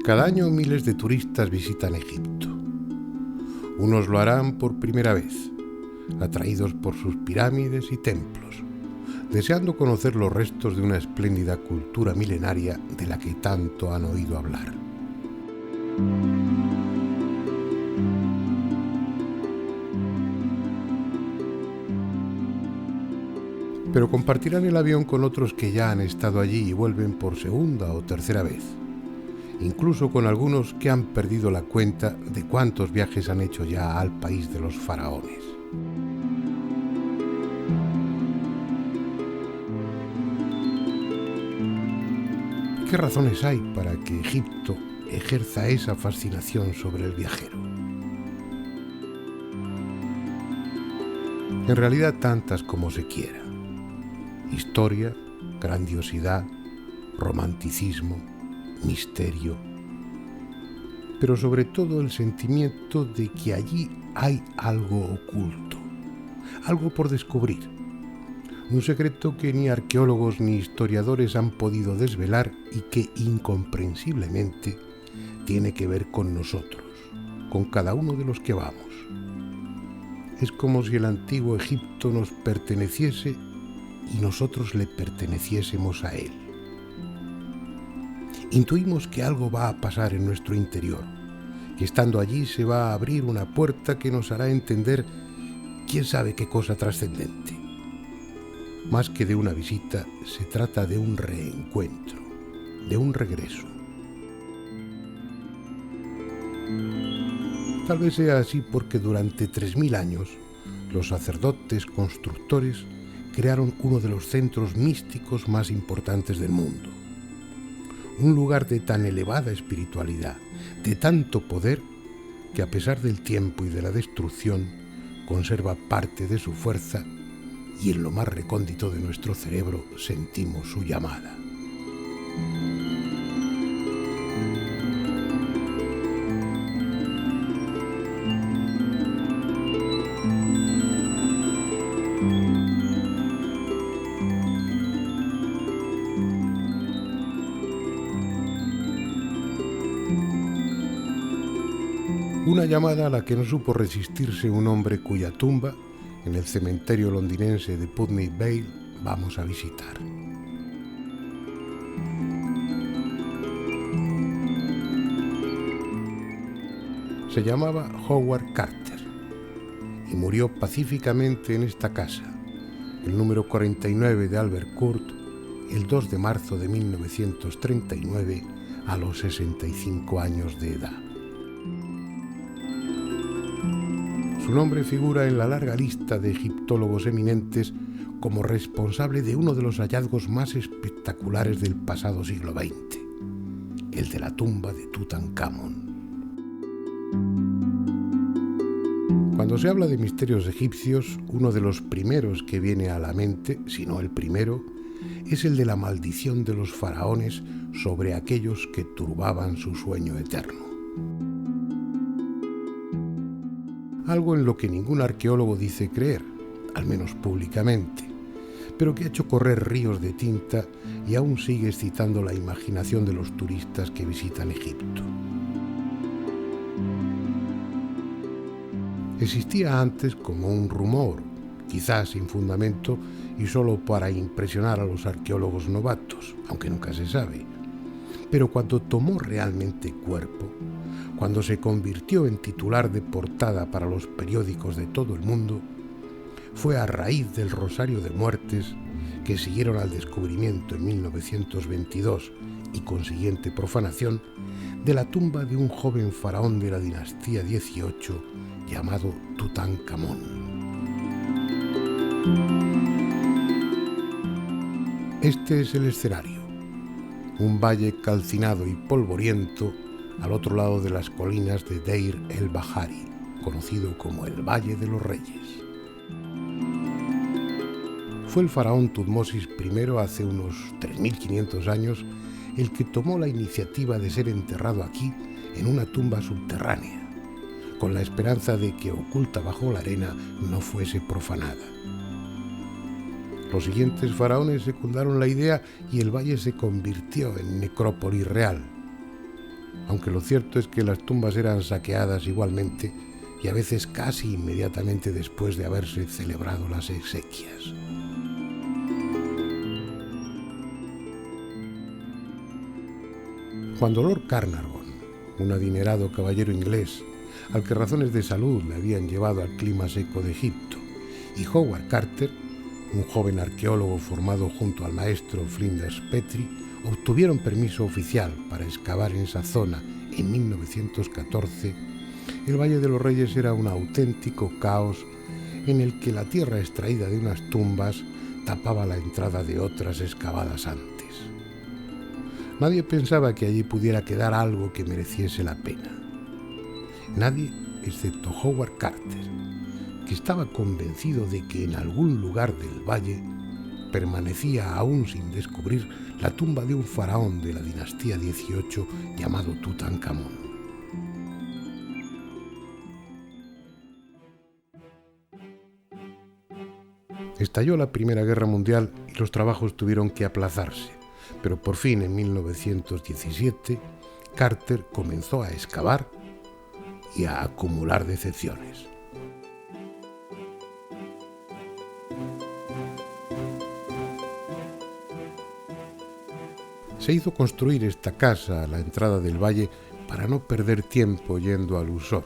Cada año miles de turistas visitan Egipto. Unos lo harán por primera vez, atraídos por sus pirámides y templos, deseando conocer los restos de una espléndida cultura milenaria de la que tanto han oído hablar. Pero compartirán el avión con otros que ya han estado allí y vuelven por segunda o tercera vez, incluso con algunos que han perdido la cuenta de cuántos viajes han hecho ya al país de los faraones. ¿Qué razones hay para que Egipto ejerza esa fascinación sobre el viajero? En realidad tantas como se quiera. Historia, grandiosidad, romanticismo, misterio, pero sobre todo el sentimiento de que allí hay algo oculto, algo por descubrir, un secreto que ni arqueólogos ni historiadores han podido desvelar y que incomprensiblemente tiene que ver con nosotros, con cada uno de los que vamos. Es como si el antiguo Egipto nos perteneciese y nosotros le perteneciésemos a él. Intuimos que algo va a pasar en nuestro interior, que estando allí se va a abrir una puerta que nos hará entender quién sabe qué cosa trascendente. Más que de una visita, se trata de un reencuentro, de un regreso. Tal vez sea así porque durante 3000 años los sacerdotes constructores crearon uno de los centros místicos más importantes del mundo. Un lugar de tan elevada espiritualidad, de tanto poder, que a pesar del tiempo y de la destrucción, conserva parte de su fuerza y en lo más recóndito de nuestro cerebro sentimos su llamada. Una llamada a la que no supo resistirse un hombre cuya tumba, en el cementerio londinense de Putney Vale, vamos a visitar. Se llamaba Howard Carter y murió pacíficamente en esta casa, el número 49 de Albert Court, el 2 de marzo de 1939, a los 65 años de edad. Su nombre figura en la larga lista de egiptólogos eminentes como responsable de uno de los hallazgos más espectaculares del pasado siglo XX, el de la tumba de Tutankamón. Cuando se habla de misterios egipcios, uno de los primeros que viene a la mente, si no el primero, es el de la maldición de los faraones sobre aquellos que turbaban su sueño eterno. Algo en lo que ningún arqueólogo dice creer, al menos públicamente, pero que ha hecho correr ríos de tinta y aún sigue excitando la imaginación de los turistas que visitan Egipto. Existía antes como un rumor, quizás sin fundamento y solo para impresionar a los arqueólogos novatos, aunque nunca se sabe. Pero cuando tomó realmente cuerpo, cuando se convirtió en titular de portada para los periódicos de todo el mundo, fue a raíz del rosario de muertes que siguieron al descubrimiento en 1922 y consiguiente profanación de la tumba de un joven faraón de la dinastía XVIII llamado Tutankamón. Este es el escenario, un valle calcinado y polvoriento al otro lado de las colinas de Deir el-Bahari, conocido como el Valle de los Reyes. Fue el faraón Tutmosis I hace unos 3500 años el que tomó la iniciativa de ser enterrado aquí en una tumba subterránea, con la esperanza de que oculta bajo la arena no fuese profanada. Los siguientes faraones secundaron la idea y el valle se convirtió en necrópolis real. aunque lo cierto es que las tumbas eran saqueadas igualmente y a veces casi inmediatamente después de haberse celebrado las exequias. Cuando Lord Carnarvon, un adinerado caballero inglés, al que razones de salud le habían llevado al clima seco de Egipto, y Howard Carter, un joven arqueólogo formado junto al maestro Flinders Petrie, obtuvieron permiso oficial para excavar en esa zona en 1914, el Valle de los Reyes era un auténtico caos en el que la tierra extraída de unas tumbas tapaba la entrada de otras excavadas antes. Nadie pensaba que allí pudiera quedar algo que mereciese la pena. Nadie, excepto Howard Carter, que estaba convencido de que en algún lugar del valle permanecía aún sin descubrir la tumba de un faraón de la dinastía XVIII llamado Tutankamón. Estalló la Primera Guerra Mundial y los trabajos tuvieron que aplazarse, pero por fin en 1917 Carter comenzó a excavar y a acumular decepciones. Se hizo construir esta casa a la entrada del valle para no perder tiempo yendo al Luxor,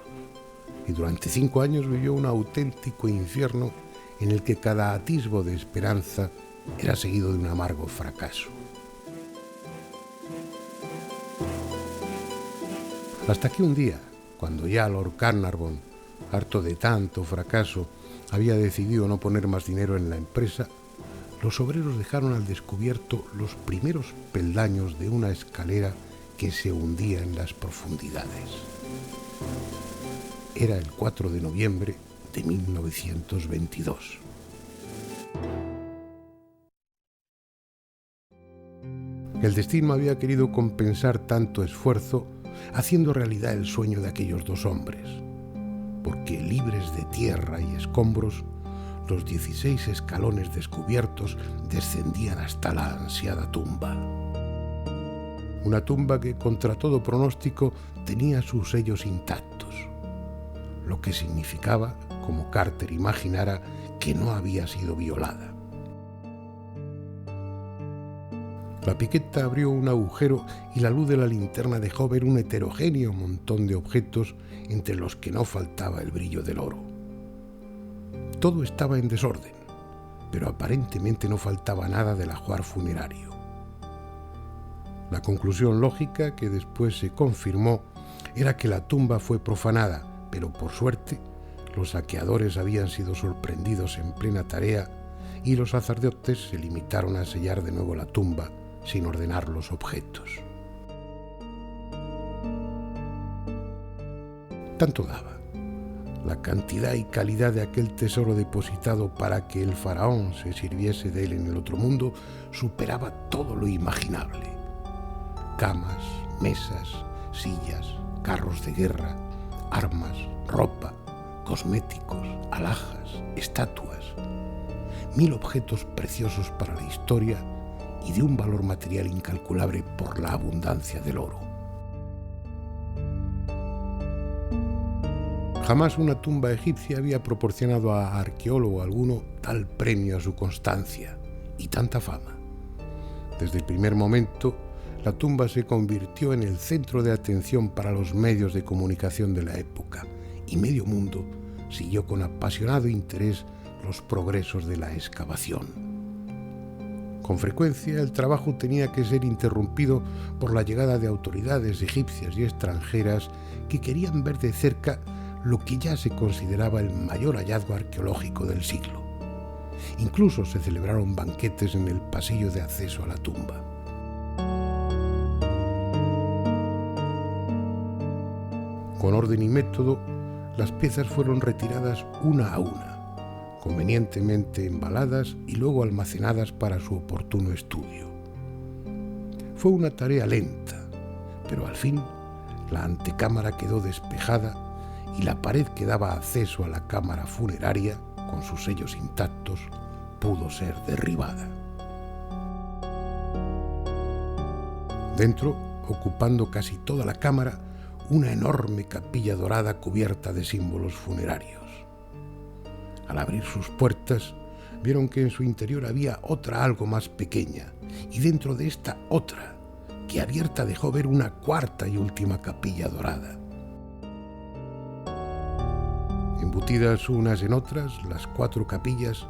y durante 5 años vivió un auténtico infierno en el que cada atisbo de esperanza era seguido de un amargo fracaso. Hasta que un día, cuando ya Lord Carnarvon, harto de tanto fracaso, había decidido no poner más dinero en la empresa, los obreros dejaron al descubierto los primeros peldaños de una escalera que se hundía en las profundidades. Era el 4 de noviembre de 1922. El destino había querido compensar tanto esfuerzo haciendo realidad el sueño de aquellos 2 hombres, porque libres de tierra y escombros, los 16 escalones descubiertos descendían hasta la ansiada tumba. Una tumba que, contra todo pronóstico, tenía sus sellos intactos, lo que significaba, como Carter imaginara, que no había sido violada. La piqueta abrió un agujero y la luz de la linterna dejó ver un heterogéneo montón de objetos entre los que no faltaba el brillo del oro. Todo estaba en desorden, pero aparentemente no faltaba nada del ajuar funerario. La conclusión lógica, que después se confirmó, era que la tumba fue profanada, pero por suerte los saqueadores habían sido sorprendidos en plena tarea y los sacerdotes se limitaron a sellar de nuevo la tumba sin ordenar los objetos. Tanto daba. La cantidad y calidad de aquel tesoro depositado para que el faraón se sirviese de él en el otro mundo superaba todo lo imaginable. Camas, mesas, sillas, carros de guerra, armas, ropa, cosméticos, alhajas, estatuas. 1000 objetos preciosos para la historia y de un valor material incalculable por la abundancia del oro. Jamás una tumba egipcia había proporcionado a arqueólogo alguno tal premio a su constancia y tanta fama. Desde el primer momento, la tumba se convirtió en el centro de atención para los medios de comunicación de la época, y medio mundo siguió con apasionado interés los progresos de la excavación. Con frecuencia, el trabajo tenía que ser interrumpido por la llegada de autoridades egipcias y extranjeras que querían ver de cerca lo que ya se consideraba el mayor hallazgo arqueológico del siglo. Incluso se celebraron banquetes en el pasillo de acceso a la tumba. Con orden y método, las piezas fueron retiradas una a una, convenientemente embaladas y luego almacenadas para su oportuno estudio. Fue una tarea lenta, pero al fin la antecámara quedó despejada y la pared que daba acceso a la cámara funeraria, con sus sellos intactos, pudo ser derribada. Dentro, ocupando casi toda la cámara una enorme capilla dorada cubierta de símbolos funerarios. Al abrir sus puertas, vieron que en su interior había otra algo más pequeña, y dentro de esta otra, que abierta dejó ver una cuarta y última capilla dorada. Embutidas unas en otras, las 4 capillas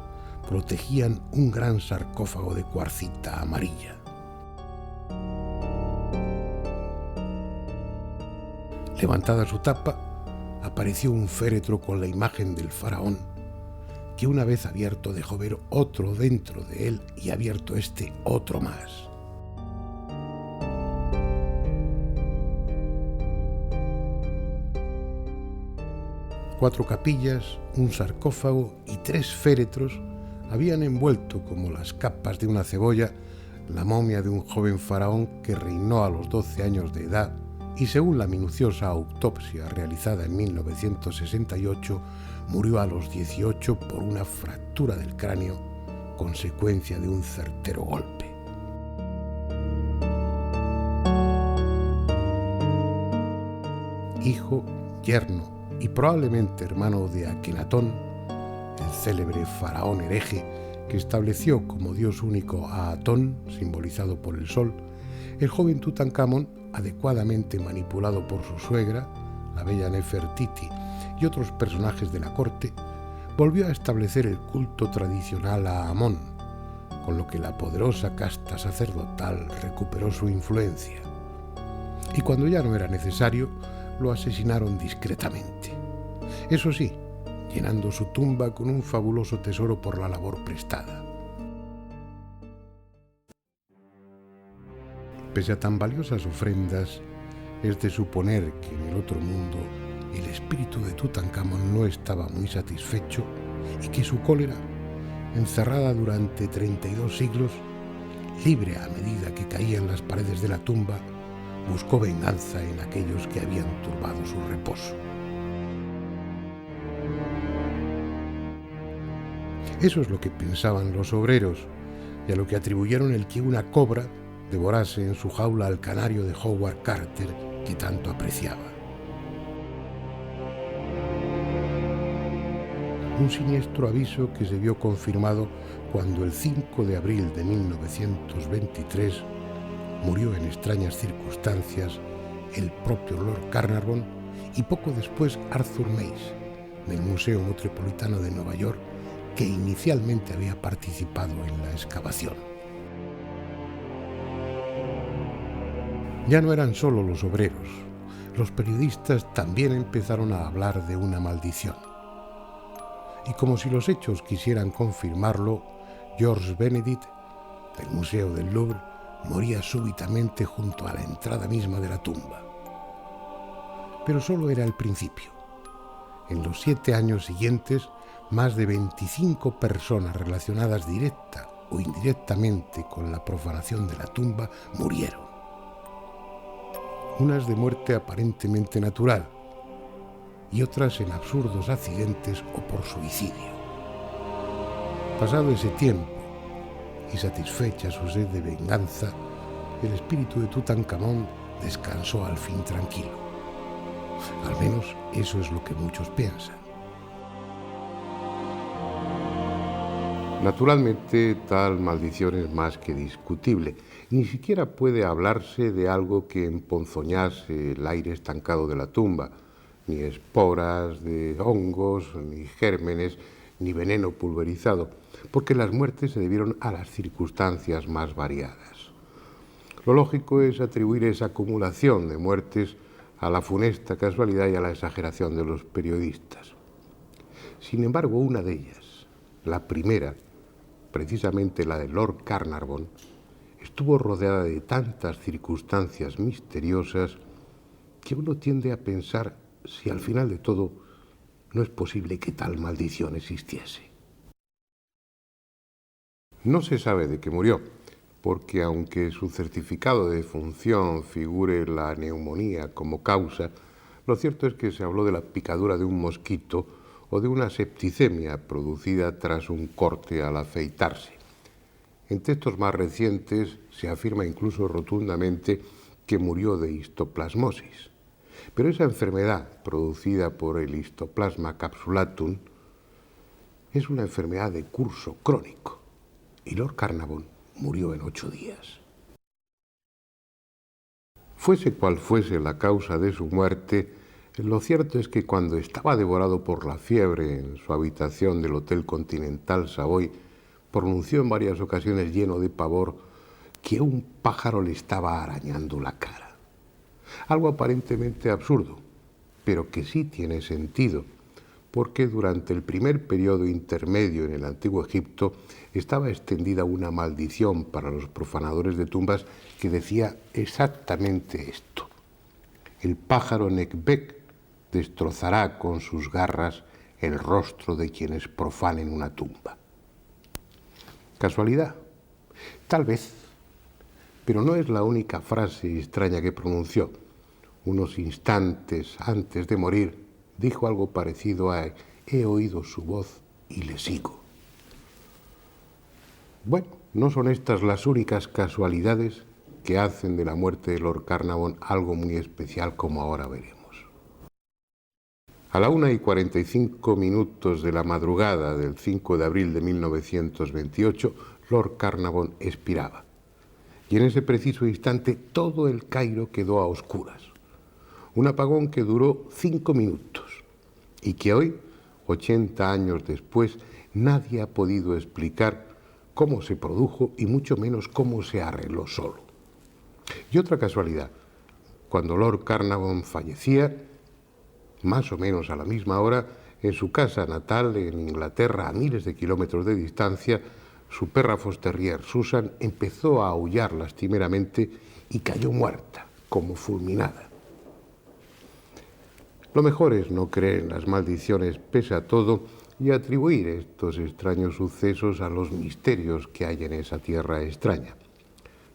protegían un gran sarcófago de cuarcita amarilla. Levantada su tapa, apareció un féretro con la imagen del faraón, que una vez abierto dejó ver otro dentro de él y abierto este otro más. Cuatro capillas, un sarcófago y 3 féretros habían envuelto como las capas de una cebolla la momia de un joven faraón que reinó a los 12 años de edad y, según la minuciosa autopsia realizada en 1968, murió a los 18 por una fractura del cráneo, consecuencia de un certero golpe. Hijo, yerno y probablemente hermano de Akenatón, el célebre faraón hereje que estableció como dios único a Atón, simbolizado por el sol, el joven Tutankamón, adecuadamente manipulado por su suegra, la bella Nefertiti, y otros personajes de la corte, volvió a establecer el culto tradicional a Amón, con lo que la poderosa casta sacerdotal recuperó su influencia. Y cuando ya no era necesario, lo asesinaron discretamente. Eso sí, llenando su tumba con un fabuloso tesoro por la labor prestada. Pese a tan valiosas ofrendas, es de suponer que en el otro mundo el espíritu de Tutankamón no estaba muy satisfecho y que su cólera, encerrada durante 32 siglos, libre a medida que caían las paredes de la tumba, buscó venganza en aquellos que habían turbado su reposo. Eso es lo que pensaban los obreros, y a lo que atribuyeron el que una cobra devorase en su jaula al canario de Howard Carter que tanto apreciaba. Un siniestro aviso que se vio confirmado cuando el 5 de abril de 1923 murió en extrañas circunstancias el propio Lord Carnarvon y poco después Arthur Mace, del Museo Metropolitano de Nueva York, que inicialmente había participado en la excavación. Ya no eran solo los obreros, los periodistas también empezaron a hablar de una maldición. Y como si los hechos quisieran confirmarlo, Georges Benedict, del Museo del Louvre, moría súbitamente junto a la entrada misma de la tumba. Pero solo era el principio. En los 7 años siguientes, más de 25 personas relacionadas directa o indirectamente con la profanación de la tumba murieron. Unas de muerte aparentemente natural y otras en absurdos accidentes o por suicidio. Pasado ese tiempo y satisfecha su sed de venganza, el espíritu de Tutankamón descansó al fin tranquilo. Al menos eso es lo que muchos piensan. Naturalmente, tal maldición es más que discutible. Ni siquiera puede hablarse de algo que emponzoñase el aire estancado de la tumba, ni esporas de hongos, ni gérmenes, ni veneno pulverizado, porque las muertes se debieron a las circunstancias más variadas. Lo lógico es atribuir esa acumulación de muertes a la funesta casualidad y a la exageración de los periodistas. Sin embargo, una de ellas, la primera, precisamente la de Lord Carnarvon, estuvo rodeada de tantas circunstancias misteriosas que uno tiende a pensar si al final de todo no es posible que tal maldición existiese. No se sabe de qué murió, porque aunque su certificado de defunción figure la neumonía como causa, lo cierto es que se habló de la picadura de un mosquito o de una septicemia producida tras un corte al afeitarse. En textos más recientes se afirma incluso rotundamente que murió de histoplasmosis. Pero esa enfermedad, producida por el Histoplasma capsulatum, es una enfermedad de curso crónico, y Lord Carnarvon murió en 8 días. Fuese cual fuese la causa de su muerte, lo cierto es que cuando estaba devorado por la fiebre en su habitación del Hotel Continental Savoy, pronunció en varias ocasiones lleno de pavor que un pájaro le estaba arañando la cara. Algo aparentemente absurdo, pero que sí tiene sentido, porque durante el primer periodo intermedio en el Antiguo Egipto estaba extendida una maldición para los profanadores de tumbas que decía exactamente esto: el pájaro Nekbek destrozará con sus garras el rostro de quienes profanen una tumba. ¿Casualidad? Tal vez, pero no es la única frase extraña que pronunció. Unos instantes antes de morir, dijo algo parecido a «he oído su voz y le sigo». Bueno, no son estas las únicas casualidades que hacen de la muerte de Lord Carnarvon algo muy especial, como ahora veremos. A la 1:45 de la madrugada del 5 de abril de 1928, Lord Carnarvon expiraba. Y en ese preciso instante todo el Cairo quedó a oscuras. Un apagón que duró 5 minutos y que hoy, 80 años después, nadie ha podido explicar cómo se produjo y mucho menos cómo se arregló solo. Y otra casualidad, cuando Lord Carnarvon fallecía, más o menos a la misma hora, en su casa natal en Inglaterra, a miles de kilómetros de distancia, su perra Foster Terrier Susan empezó a aullar lastimeramente y cayó muerta, como fulminada. Lo mejor es no creer en las maldiciones pese a todo y atribuir estos extraños sucesos a los misterios que hay en esa tierra extraña.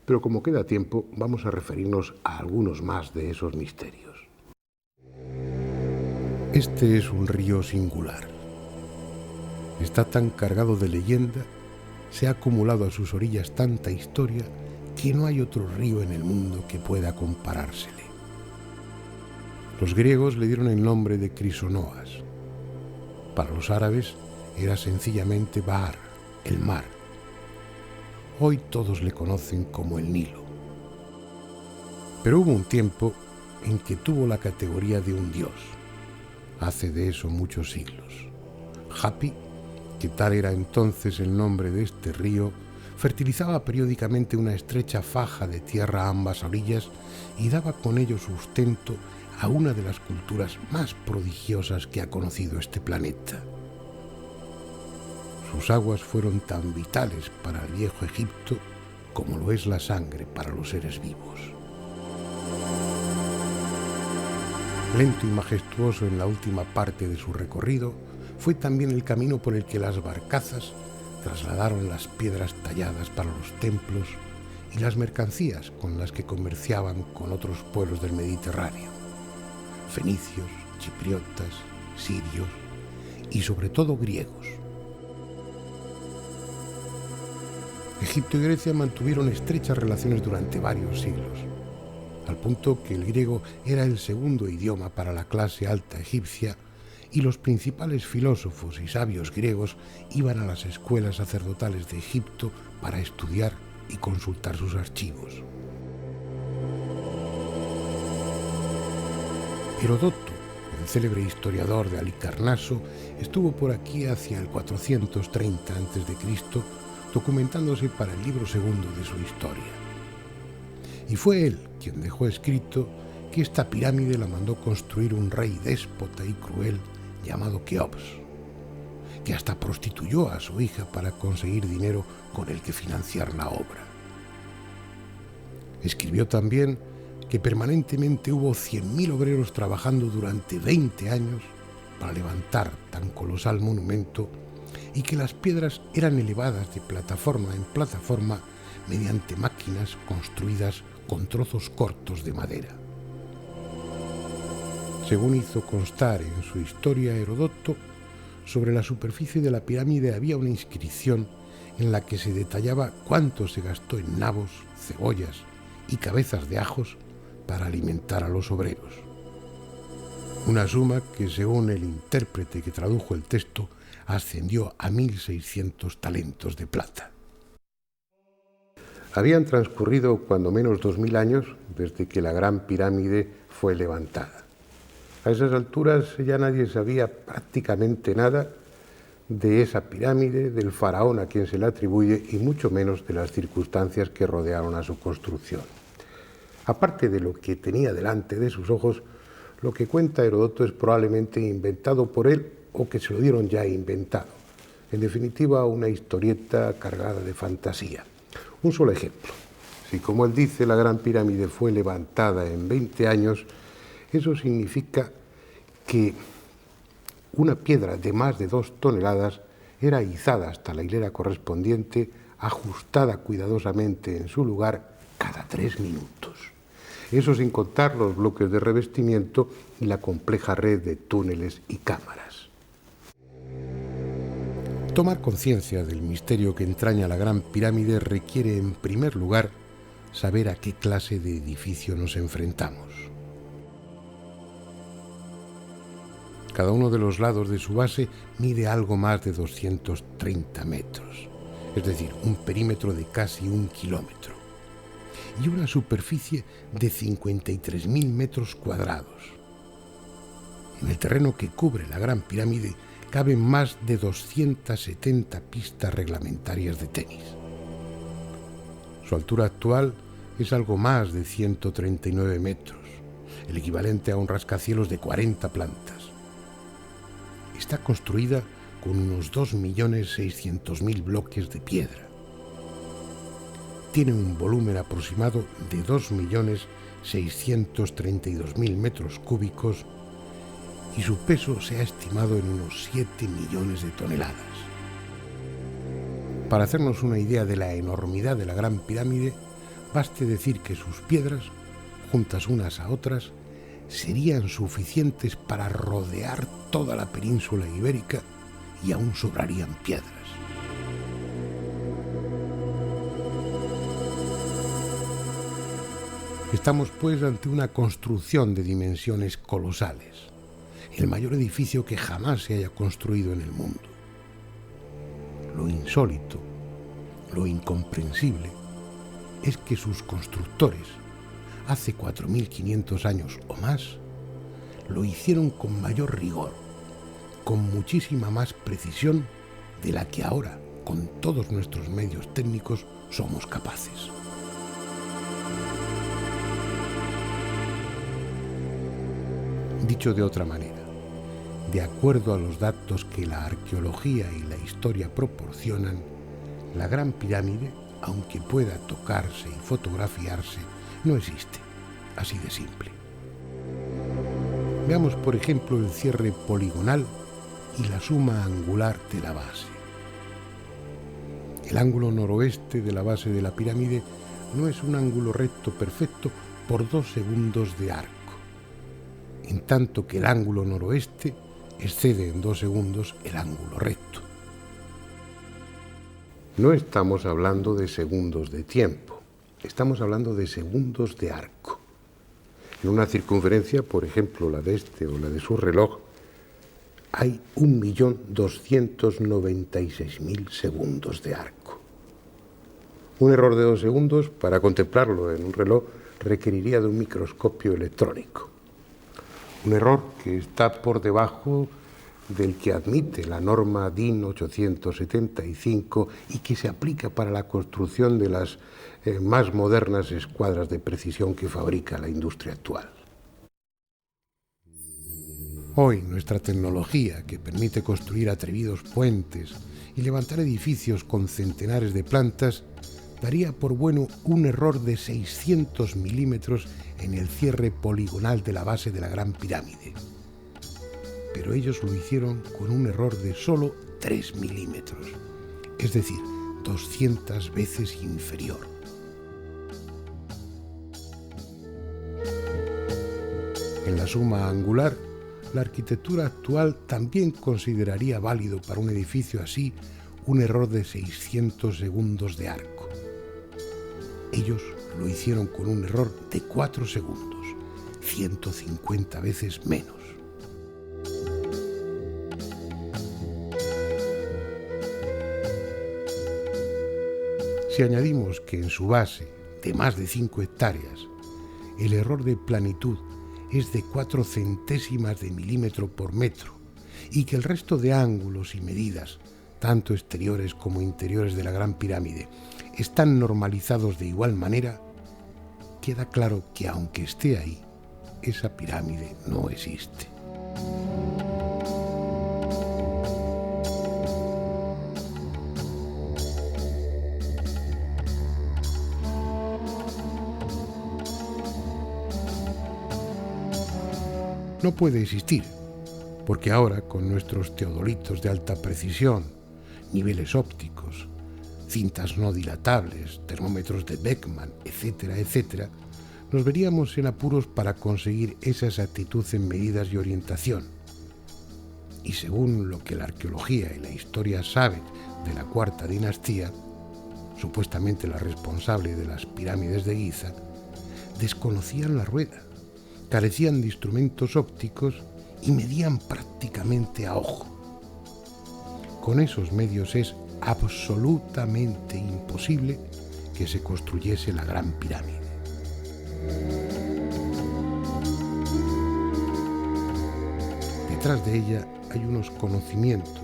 Pero como queda tiempo, vamos a referirnos a algunos más de esos misterios. Este es un río singular. Está tan cargado de leyenda, se ha acumulado a sus orillas tanta historia, que no hay otro río en el mundo que pueda comparársele. Los griegos le dieron el nombre de Crisonoas. Para los árabes era sencillamente Bahar, el mar. Hoy todos le conocen como el Nilo. Pero hubo un tiempo en que tuvo la categoría de un dios. Hace de eso muchos siglos. Hapi, que tal era entonces el nombre de este río, fertilizaba periódicamente una estrecha faja de tierra a ambas orillas y daba con ello sustento a una de las culturas más prodigiosas que ha conocido este planeta. Sus aguas fueron tan vitales para el viejo Egipto como lo es la sangre para los seres vivos. Lento y majestuoso en la última parte de su recorrido, fue también el camino por el que las barcazas trasladaron las piedras talladas para los templos y las mercancías con las que comerciaban con otros pueblos del Mediterráneo: fenicios, chipriotas, sirios y sobre todo griegos. Egipto y Grecia mantuvieron estrechas relaciones durante varios siglos, al punto que el griego era el segundo idioma para la clase alta egipcia y los principales filósofos y sabios griegos iban a las escuelas sacerdotales de Egipto para estudiar y consultar sus archivos. Herodoto, el célebre historiador de Halicarnaso, estuvo por aquí hacia el 430 a.C., documentándose para el libro segundo de su historia. Y fue él quien dejó escrito que esta pirámide la mandó construir un rey déspota y cruel llamado Keops, que hasta prostituyó a su hija para conseguir dinero con el que financiar la obra. Escribió también que permanentemente hubo 100.000 obreros trabajando durante 20 años para levantar tan colosal monumento y que las piedras eran elevadas de plataforma en plataforma mediante máquinas construidas con trozos cortos de madera. Según hizo constar en su historia Herodoto, sobre la superficie de la pirámide había una inscripción en la que se detallaba cuánto se gastó en nabos, cebollas y cabezas de ajos para alimentar a los obreros. Una suma que, según el intérprete que tradujo el texto, ascendió a 1.600 talentos de plata. Habían transcurrido cuando menos 2000 años desde que la Gran Pirámide fue levantada. A esas alturas ya nadie sabía prácticamente nada de esa pirámide, del faraón a quien se le atribuye y mucho menos de las circunstancias que rodearon a su construcción. Aparte de lo que tenía delante de sus ojos, lo que cuenta Heródoto es probablemente inventado por él o que se lo dieron ya inventado. En definitiva, una historieta cargada de fantasía. Un solo ejemplo. Si, como él dice, la Gran Pirámide fue levantada en 20 años, eso significa que una piedra de más de 2 toneladas era izada hasta la hilera correspondiente, ajustada cuidadosamente en su lugar cada 3 minutos. Eso sin contar los bloques de revestimiento y la compleja red de túneles y cámaras. Tomar conciencia del misterio que entraña la Gran Pirámide requiere, en primer lugar, saber a qué clase de edificio nos enfrentamos. Cada uno de los lados de su base mide algo más de 230 metros, es decir, un perímetro de casi 1 kilómetro, y una superficie de 53.000 metros cuadrados. En el terreno que cubre la Gran Pirámide caben más de 270 pistas reglamentarias de tenis. Su altura actual es algo más de 139 metros, el equivalente a un rascacielos de 40 plantas. Está construida con unos 2.600.000 bloques de piedra. Tiene un volumen aproximado de 2.632.000 metros cúbicos y su peso se ha estimado en unos 7 millones de toneladas. Para hacernos una idea de la enormidad de la Gran Pirámide, baste decir que sus piedras, juntas unas a otras, serían suficientes para rodear toda la península ibérica y aún sobrarían piedras. Estamos pues ante una construcción de dimensiones colosales, el mayor edificio que jamás se haya construido en el mundo. Lo insólito, lo incomprensible, es que sus constructores, hace 4.500 años o más, lo hicieron con mayor rigor, con muchísima más precisión de la que ahora, con todos nuestros medios técnicos, somos capaces. Dicho de otra manera, de acuerdo a los datos que la arqueología y la historia proporcionan, la Gran Pirámide, aunque pueda tocarse y fotografiarse, no existe, así de simple. Veamos, por ejemplo, el cierre poligonal y la suma angular de la base. El ángulo noroeste de la base de la pirámide no es un ángulo recto perfecto por 2 segundos de arco, en tanto que el ángulo noroeste excede en 2 segundos el ángulo recto. No estamos hablando de segundos de tiempo, estamos hablando de segundos de arco. En una circunferencia, por ejemplo, la de este o la de su reloj, hay 1.296.000 segundos de arco. Un error de 2 segundos, para contemplarlo en un reloj, requeriría de un microscopio electrónico. Un error que está por debajo del que admite la norma DIN 875 y que se aplica para la construcción de las más modernas escuadras de precisión que fabrica la industria actual. Hoy nuestra tecnología, que permite construir atrevidos puentes y levantar edificios con centenares de plantas, daría por bueno un error de 600 milímetros en el cierre poligonal de la base de la Gran Pirámide. Pero ellos lo hicieron con un error de solo 3 milímetros, es decir, 200 veces inferior. En la suma angular, la arquitectura actual también consideraría válido para un edificio así un error de 600 segundos de arco. Ellos lo hicieron con un error de 4 segundos. 150 veces menos. Si añadimos que en su base, de más de 5 hectáreas, el error de planitud es de 4 centésimas de milímetro por metro y que el resto de ángulos y medidas, tanto exteriores como interiores de la Gran Pirámide, están normalizados de igual manera, queda claro que aunque esté ahí, esa pirámide no existe. No puede existir, porque ahora con nuestros teodolitos de alta precisión, niveles ópticos, cintas no dilatables, termómetros de Beckman, etcétera, etcétera, nos veríamos en apuros para conseguir esa exactitud en medidas y orientación. Y según lo que la arqueología y la historia saben de la Cuarta Dinastía, supuestamente la responsable de las pirámides de Giza, desconocían la rueda, carecían de instrumentos ópticos y medían prácticamente a ojo. Con esos medios es absolutamente imposible que se construyese la Gran Pirámide. Detrás de ella hay unos conocimientos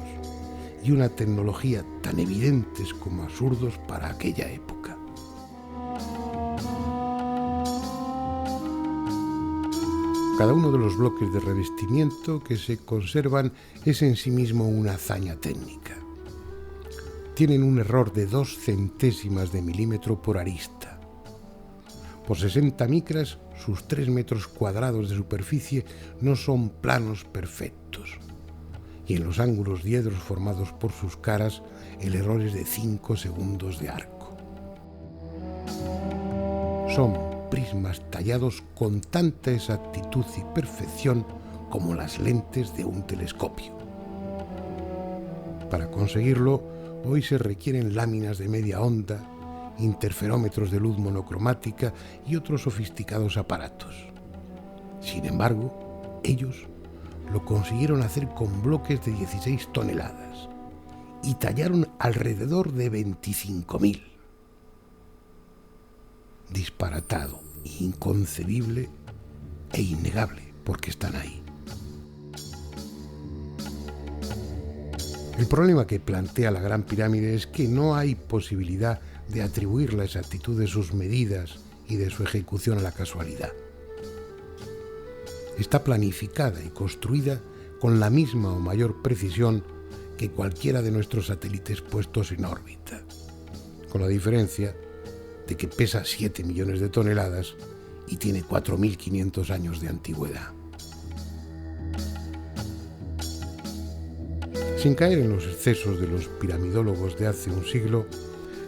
y una tecnología tan evidentes como absurdos para aquella época. Cada uno de los bloques de revestimiento que se conservan es en sí mismo una hazaña técnica. Tienen un error de 2 centésimas de milímetro por arista. Por 60 micras, sus 3 metros cuadrados de superficie no son planos perfectos. Y en los ángulos diedros formados por sus caras, el error es de 5 segundos de arco. Son prismas tallados con tanta exactitud y perfección como las lentes de un telescopio. Para conseguirlo, hoy se requieren láminas de media onda, interferómetros de luz monocromática y otros sofisticados aparatos. Sin embargo, ellos lo consiguieron hacer con bloques de 16 toneladas y tallaron alrededor de 25.000. Disparatado, inconcebible e innegable, porque están ahí. El problema que plantea la Gran Pirámide es que no hay posibilidad de atribuir la exactitud de sus medidas y de su ejecución a la casualidad. Está planificada y construida con la misma o mayor precisión que cualquiera de nuestros satélites puestos en órbita, con la diferencia de que pesa 7 millones de toneladas y tiene 4.500 años de antigüedad. Sin caer en los excesos de los piramidólogos de hace un siglo,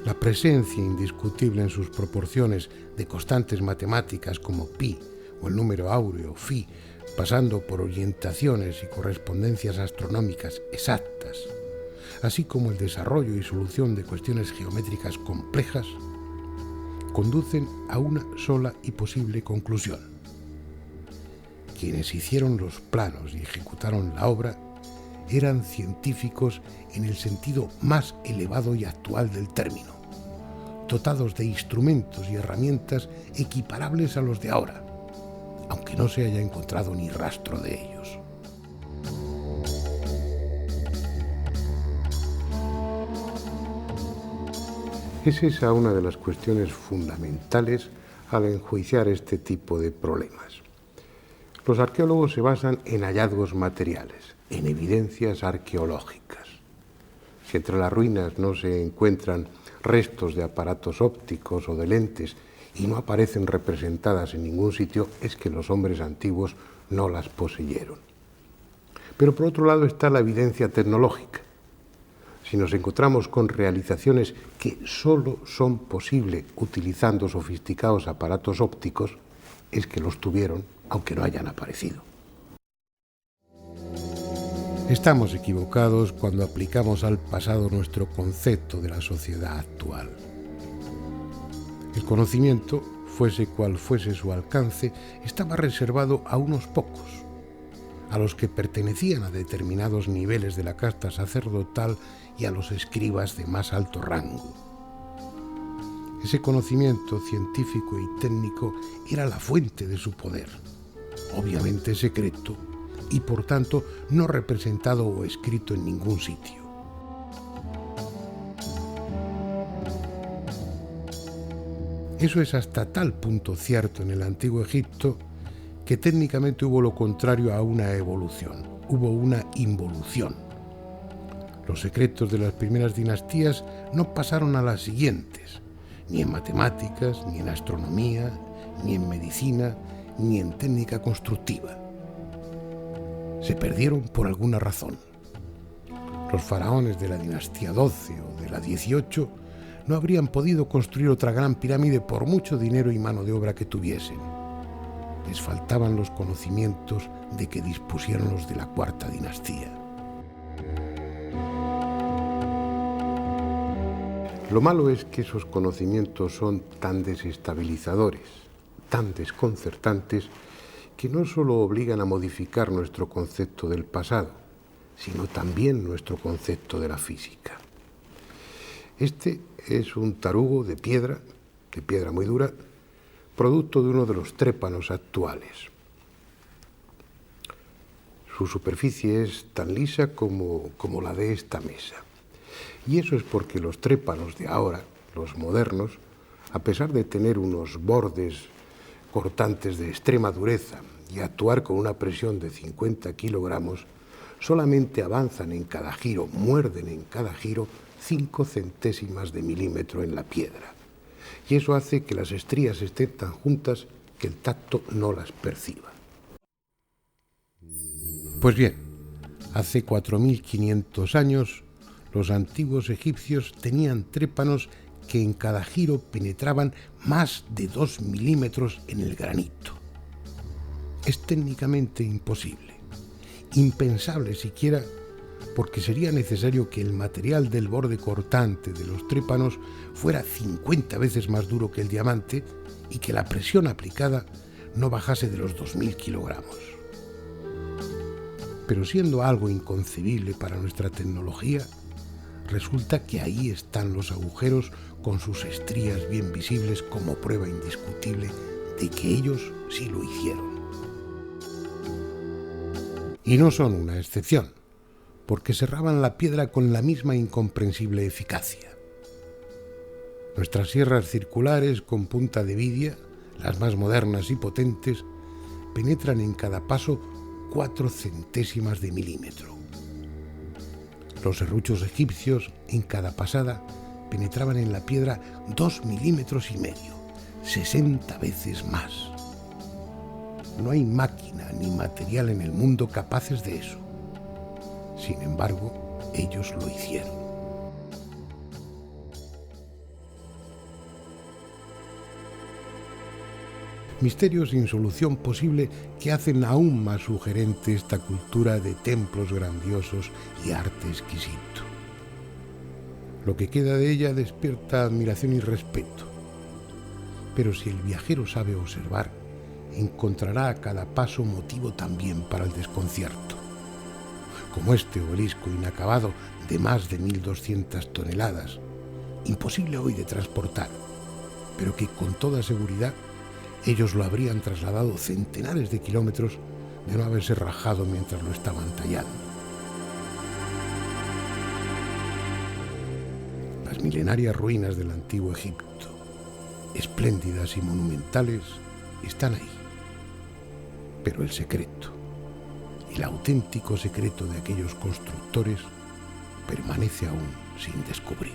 la presencia indiscutible en sus proporciones de constantes matemáticas como pi o el número áureo phi, pasando por orientaciones y correspondencias astronómicas exactas, así como el desarrollo y solución de cuestiones geométricas complejas, conducen a una sola y posible conclusión. Quienes hicieron los planos y ejecutaron la obra eran científicos en el sentido más elevado y actual del término, dotados de instrumentos y herramientas equiparables a los de ahora, aunque no se haya encontrado ni rastro de ellos. Es esa una de las cuestiones fundamentales al enjuiciar este tipo de problemas. Los arqueólogos se basan en hallazgos materiales, en evidencias arqueológicas. Si entre las ruinas no se encuentran restos de aparatos ópticos o de lentes y no aparecen representadas en ningún sitio, es que los hombres antiguos no las poseyeron. Pero por otro lado está la evidencia tecnológica. Si nos encontramos con realizaciones que solo son posibles utilizando sofisticados aparatos ópticos, es que los tuvieron, aunque no hayan aparecido. Estamos equivocados cuando aplicamos al pasado nuestro concepto de la sociedad actual. El conocimiento fuese cual fuese su alcance, estaba reservado a unos pocos, a los que pertenecían a determinados niveles de la casta sacerdotal y a los escribas de más alto rango. Ese conocimiento científico y técnico era la fuente de su poder, obviamente secreto y por tanto no representado o escrito en ningún sitio. Eso es hasta tal punto cierto en el Antiguo Egipto que técnicamente hubo lo contrario a una evolución, hubo una involución. Los secretos de las primeras dinastías no pasaron a las siguientes, ni en matemáticas, ni en astronomía, ni en medicina, ni en técnica constructiva. Se perdieron por alguna razón. Los faraones de la dinastía 12 o de la 18 no habrían podido construir otra gran pirámide por mucho dinero y mano de obra que tuviesen. Les faltaban los conocimientos de que dispusieron los de la cuarta dinastía. Lo malo es que esos conocimientos son tan desestabilizadores, tan desconcertantes, que no solo obligan a modificar nuestro concepto del pasado, sino también nuestro concepto de la física. Este es un tarugo de piedra muy dura, producto de uno de los trépanos actuales. Su superficie es tan lisa como la de esta mesa. Y eso es porque los trépanos de ahora, los modernos, a pesar de tener unos bordes cortantes de extrema dureza y actuar con una presión de 50 kilogramos, solamente avanzan en cada giro, muerden en cada giro 5 centésimas de milímetro en la piedra. Y eso hace que las estrías estén tan juntas que el tacto no las perciba. Pues bien, hace 4.500 años, los antiguos egipcios tenían trépanos que en cada giro penetraban más de 2 milímetros en el granito. Es técnicamente imposible, impensable siquiera, porque sería necesario que el material del borde cortante de los trépanos fuera 50 veces más duro que el diamante y que la presión aplicada no bajase de los 2.000 kilogramos. Pero siendo algo inconcebible para nuestra tecnología, resulta que ahí están los agujeros con sus estrías bien visibles como prueba indiscutible de que ellos sí lo hicieron. Y no son una excepción, porque cerraban la piedra con la misma incomprensible eficacia. Nuestras sierras circulares con punta de vidia, las más modernas y potentes, penetran en cada paso 4 centésimas de milímetro. Los serruchos egipcios, en cada pasada, penetraban en la piedra 2,5 milímetros, 60 veces más. No hay máquina ni material en el mundo capaces de eso. Sin embargo, ellos lo hicieron. Misterios sin solución posible que hacen aún más sugerente esta cultura de templos grandiosos y arte exquisito. Lo que queda de ella despierta admiración y respeto. Pero si el viajero sabe observar, encontrará a cada paso motivo también para el desconcierto. Como este obelisco inacabado de más de 1.200 toneladas, imposible hoy de transportar, pero que con toda seguridad ellos lo habrían trasladado centenares de kilómetros de no haberse rajado mientras lo estaban tallando. Las milenarias ruinas del antiguo Egipto, espléndidas y monumentales, están ahí. Pero el secreto, el auténtico secreto de aquellos constructores, permanece aún sin descubrir.